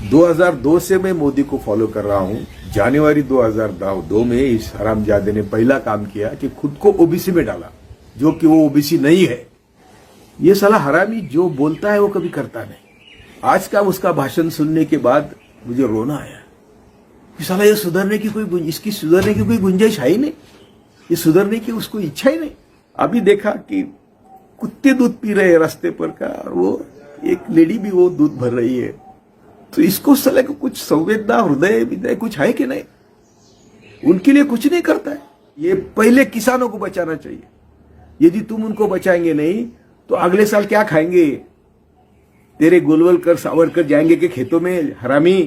2002 से मैं मोदी को फॉलो कर रहा हूं। जनवरी 2002 में इस हरामजादे ने पहला काम किया कि खुद को ओबीसी में डाला, जो कि वो ओबीसी नहीं है। ये साला हरामी जो बोलता है वो कभी करता नहीं। आज का उसका भाषण सुनने के बाद मुझे रोना आया कि साला ये सुधरने की इसकी सुधरने की कोई गुंजाइश है ही नहीं, ये सुधरने की उसको इच्छा ही नहीं। अभी देखा कि कुत्ते दूध पी रहे हैं रास्ते पर का, और वो एक लेडी भी वो दूध भर रही है। तो इसको साले को कुछ संवेदना, हृदय विदय कुछ है कि नहीं? उनके लिए कुछ नहीं करता है। ये पहले किसानों को बचाना चाहिए। यदि तुम उनको बचाएंगे नहीं तो अगले साल क्या खाएंगे? तेरे गोलवलकर सावरकर जाएंगे के खेतों में? हरामी,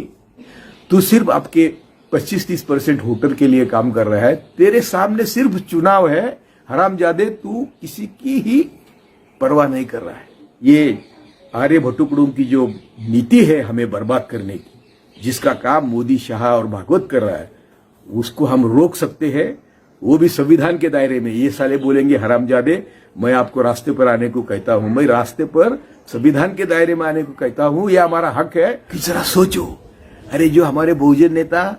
तू सिर्फ आपके 25-30% वोटर के लिए काम कर रहा है। तेरे सामने सिर्फ चुनाव है। हरामजादे, तू किसी की ही परवाह नहीं कर रहा है। ये आर्यभट्ट कुटुंब की जो नीति है हमें बर्बाद करने की, जिसका काम मोदी, शाह और भागवत कर रहा है, उसको हम रोक सकते हैं, वो भी संविधान के दायरे में। ये साले बोलेंगे हरामजादे, मैं आपको रास्ते पर आने को कहता हूं, मैं रास्ते पर संविधान के दायरे में आने को कहता हूं, यह हमारा हक है। कि जरा सोचो, अरे जो हमारे बहुजन नेता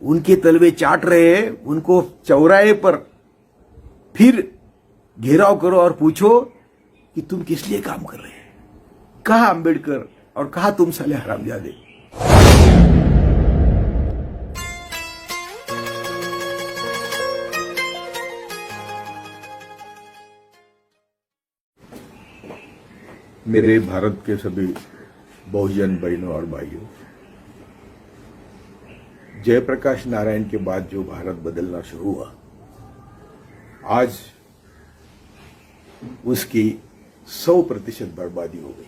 उनके तलवे चाट रहे हैं, उनको चौराहे पर फिर घेराव करो और पूछो कि तुम किस लिए काम कर रहे हैं? कहा अंबेडकर और कहा तुम साले हरामजादे? मेरे भारत के सभी बहुजन बहनों और भाइयों, जयप्रकाश नारायण के बाद जो भारत बदलना शुरू हुआ, आज उसकी 100% बर्बादी हो गई।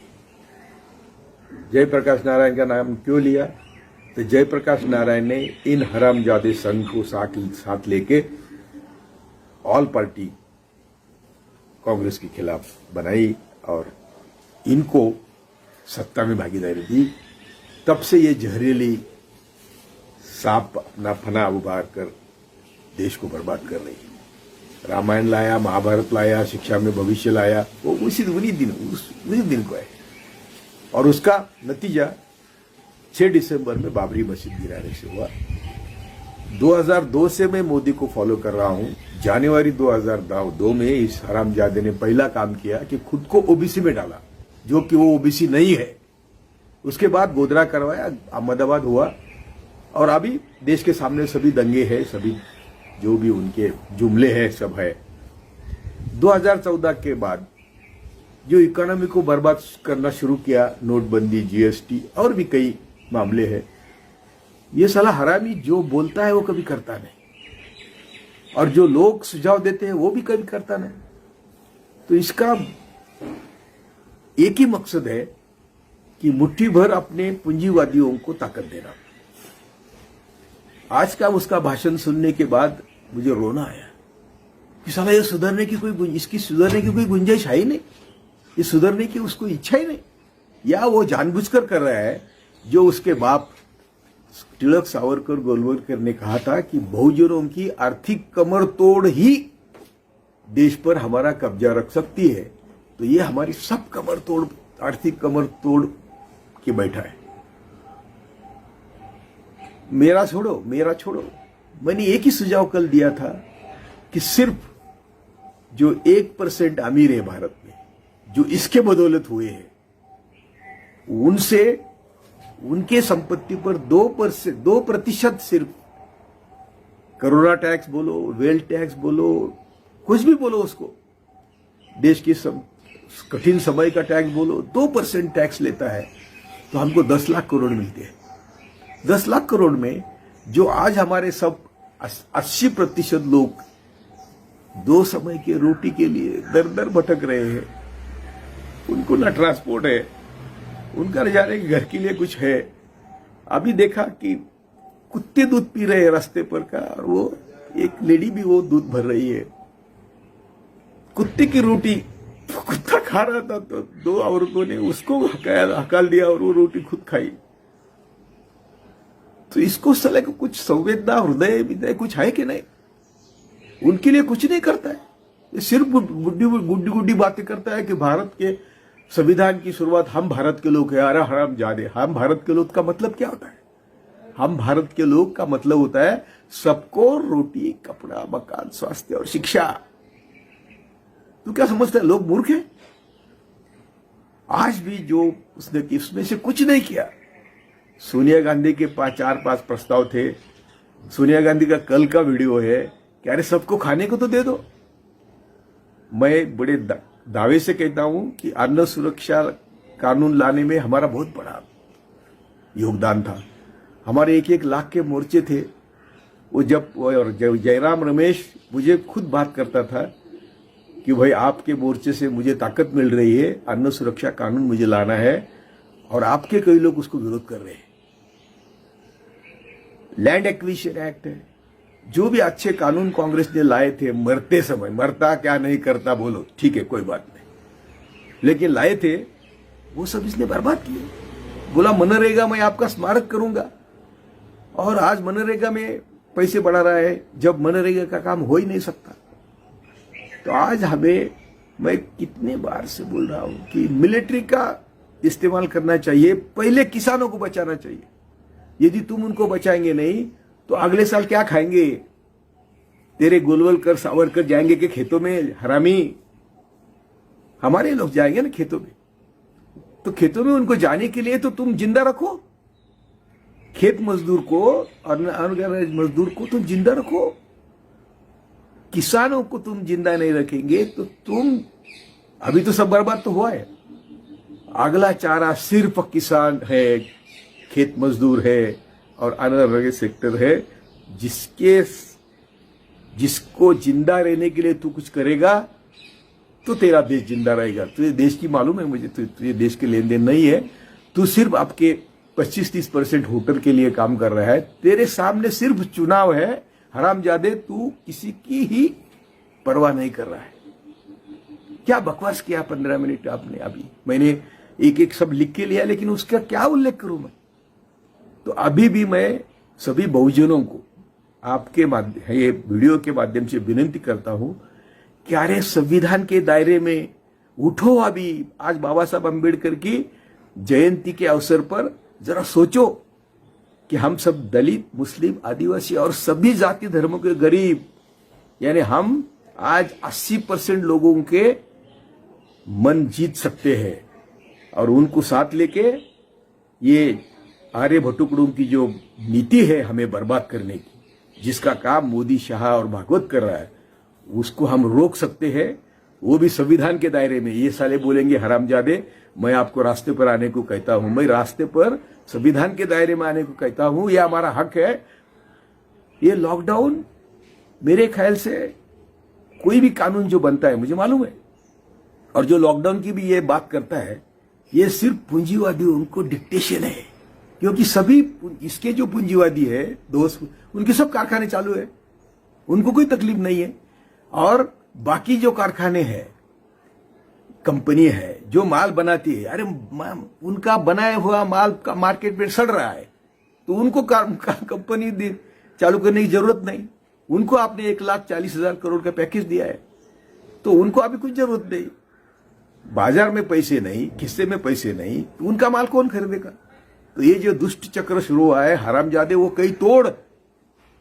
जयप्रकाश नारायण का नाम क्यों लिया? तो जयप्रकाश नारायण ने इन हरामजादे संघ को साथ लेके ऑल पार्टी कांग्रेस के खिलाफ बनाई और इनको सत्ता में भागीदारी दी। तब से ये जहरीली सांप अपना फना उभार कर देश को बर्बाद कर रही है। रामायण लाया, महाभारत लाया, शिक्षा में भविष्य लाया, वो उसी दिन को है। और उसका नतीजा 6 दिसंबर में बाबरी मस्जिद गिराने से हुआ। 2002 से मैं मोदी को फॉलो कर रहा हूं। जनवरी 2002 में इस हरामजादे ने पहला काम किया कि खुद को ओबीसी में डाला, जो कि वो ओबीसी नहीं है। उसके बाद गोधरा करवाया, अहमदाबाद हुआ, और अभी देश के सामने सभी दंगे हैं, सभी जो भी उनके जुमले हैं सब है। 2014 के बाद जो इकोनॉमी को बर्बाद करना शुरू किया, नोटबंदी, जीएसटी और भी कई मामले हैं, ये साला हरामी जो बोलता है वो कभी करता नहीं, और जो लोग सुझाव देते हैं वो भी कभी करता नहीं। तो इसका एक ही मकसद है कि मुट्ठी भर अपने पूंजीवादियों को ताकत देना। आज का उसका भाषण सुनने के बाद मुझे रोना आया कि साला ये सुधरने की इसकी सुधरने की कोई गुंजाइश है ही नहीं, ये सुधरने की उसको इच्छा ही नहीं। या वो जानबूझकर कर रहा है, जो उसके बाप तिलक सावरकर गोलवलकर ने कहा था कि बहुजनों की आर्थिक कमर तोड़ ही देश पर हमारा कब्जा रख सकती है। तो ये हमारी सब आर्थिक कमर तोड़ के बैठा है। मेरा छोड़ो। मैंने एक ही सुझाव कल दिया था कि सिर्फ जो 1% अमीर है भारत में, जो इसके बदौलत हुए हैं, उनसे उनके संपत्ति पर 2% सिर्फ, करोड़ा टैक्स बोलो, वेल्थ टैक्स बोलो, कुछ भी बोलो उसको, देश की सब कठिन समय का टैक्स बोलो, 2% टैक्स लेता है तो हमको 10 लाख करोड़ मिलते हैं। 10 लाख करोड़ में जो आज हमारे सब 80% लोग 2 समय के रोटी के लिए दर दर भटक रहे हैं, उनको ना ट्रांसपोर्ट है, उनका न जाने के घर के लिए कुछ है। अभी देखा कि कुत्ते दूध पी रहे हैं रास्ते पर का, और वो एक लेडी भी वो दूध भर रही है। कुत्ते की रोटी कुत्ता खा रहा था तो 2 औरतों ने उसको हकाल दिया और वो रोटी खुद खाई। तो इसको साले को कुछ संवेदना, हृदय विदय कुछ है कि नहीं? उनके लिए कुछ नहीं करता है। ये सिर्फ गुड्डी बातें करता है कि भारत के संविधान की शुरुआत हम भारत के लोग हैं, अरे हरामजादे। हम भारत के लोग का मतलब क्या होता है? हम भारत के लोग का मतलब होता है सबको रोटी, कपड़ा, मकान, स्वास्थ्य और शिक्षा। तू क्या समझता है लोग मूर्ख हैं? आज भी जो उसने की उसमें से कुछ नहीं किया। सोनिया गांधी के 4-5 प्रस्ताव थे। सोनिया गांधी का कल का वीडियो है कि अरे सबको खाने को तो दे दो। मैं बड़े दावे से कहता हूं कि अन्न सुरक्षा कानून लाने में हमारा बहुत बड़ा योगदान था। हमारे 1-1 लाख के मोर्चे थे। वो जब जयराम रमेश मुझे खुद बात करता था कि भाई आपके मोर्चे से मुझे ताकत मिल रही है, अन्न सुरक्षा कानून मुझे लाना है, और आपके कई लोग उसको विरोध कर रहे हैं। लैंड एक्विजिशन एक्ट है, जो भी अच्छे कानून कांग्रेस ने लाए थे मरते समय, मरता क्या नहीं करता बोलो, ठीक है कोई बात नहीं, लेकिन लाए थे वो सब इसने बर्बाद किए। बोला मनरेगा में आपका स्मारक करूंगा, और आज मनरेगा में पैसे बढ़ा रहा है जब मनरेगा का काम हो ही नहीं सकता। तो आज हमें, मैं कितने बार से बोल रहा हूं कि मिलिट्री का इस्तेमाल करना चाहिए, पहले किसानों को बचाना चाहिए। यदि तुम उनको बचाएंगे नहीं तो अगले साल क्या खाएंगे? तेरे गोलवलकर सावरकर जाएंगे कि खेतों में? हरामी हमारे लोग जाएंगे ना खेतों में। तो खेतों में उनको जाने के लिए तो तुम जिंदा रखो, खेत मजदूर को, अनऑर्गेनाइज्ड मजदूर को तुम जिंदा रखो। किसानों को तुम जिंदा नहीं रखेंगे तो तुम, अभी तो सब बर्बाद तो हुआ है। अगला चारा सिर्फ किसान है, खेत मजदूर है और अनऑर्गेनाइज्ड सेक्टर है। जिसको जिंदा रहने के लिए तू कुछ करेगा तो तेरा देश जिंदा रहेगा। तुझे देश की मालूम है मुझे, तुझे देश के लेन देन नहीं है। तू सिर्फ आपके 25-30% वोटर के लिए काम कर रहा है। तेरे सामने सिर्फ चुनाव है। हरामजादे, तू किसी की ही परवाह नहीं कर रहा है। क्या बकवास किया 15 मिनट आपने। अभी मैंने एक सब लिख के लिया, लेकिन उसका क्या उल्लेख करूं मैं? तो अभी भी मैं सभी बहुजनों को आपके माध्यम, ये वीडियो के माध्यम से विनती करता हूं कि अरे संविधान के दायरे में उठो। अभी आज बाबा साहब अम्बेडकर की जयंती के अवसर पर जरा सोचो कि हम सब दलित, मुस्लिम, आदिवासी और सभी जाति धर्मों के गरीब, यानी हम आज 80% लोगों के मन जीत सकते हैं, और उनको साथ लेके ये आर्य भट्टुकड़ों की जो नीति है हमें बर्बाद करने की, जिसका काम मोदी, शाह और भागवत कर रहा है, उसको हम रोक सकते हैं, वो भी संविधान के दायरे में। ये साले बोलेंगे हरामजादे, मैं आपको रास्ते पर आने को कहता हूं, मैं रास्ते पर संविधान के दायरे में आने को कहता हूं, यह हमारा हक है। ये लॉकडाउन, मेरे ख्याल से कोई भी कानून जो बनता है, मुझे मालूम है, और जो लॉकडाउन की भी ये बात करता है, ये सिर्फ पूंजीवादी उनको डिक्टेशन है। क्योंकि सभी इसके जो पूंजीवादी है दोस्त, उनके सब कारखाने चालू है, उनको कोई तकलीफ नहीं है। और बाकी जो कारखाने हैं, कंपनी है जो माल बनाती है, अरे उनका बनाया हुआ माल का मार्केट में सड़ रहा है, तो उनको कंपनी चालू करने की जरूरत नहीं। उनको आपने 1,40,000 करोड़ का पैकेज दिया है, तो उनको अभी कुछ जरूरत नहीं। बाजार में पैसे नहीं, खिस्से में पैसे नहीं, तो उनका माल कौन खरीदेगा? तो ये जो दुष्ट चक्र शुरू हुआ है हरामजादे, वो कई तोड़,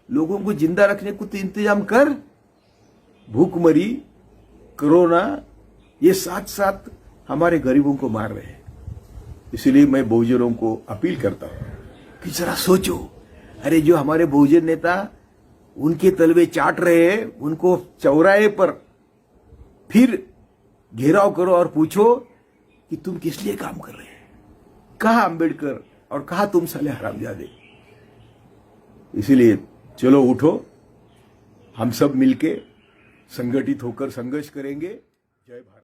लोगों को जिंदा रखने को तो इंतजाम कर। भूखमरी, कोरोना, ये साथ साथ हमारे गरीबों को मार रहे हैं। इसलिए मैं बहुजनों को अपील करता हूं कि जरा सोचो। अरे जो हमारे बहुजन नेता उनके तलवे चाट रहे हैं, उनको चौराहे पर फिर घेराव करो और पूछो कि तुम किस लिए काम कर रहे हैं। कहा अंबेडकर और कहा तुम साले हरामजादे। इसीलिए चलो उठो, हम सब मिलके संगठित होकर संघर्ष करेंगे। जय भारत।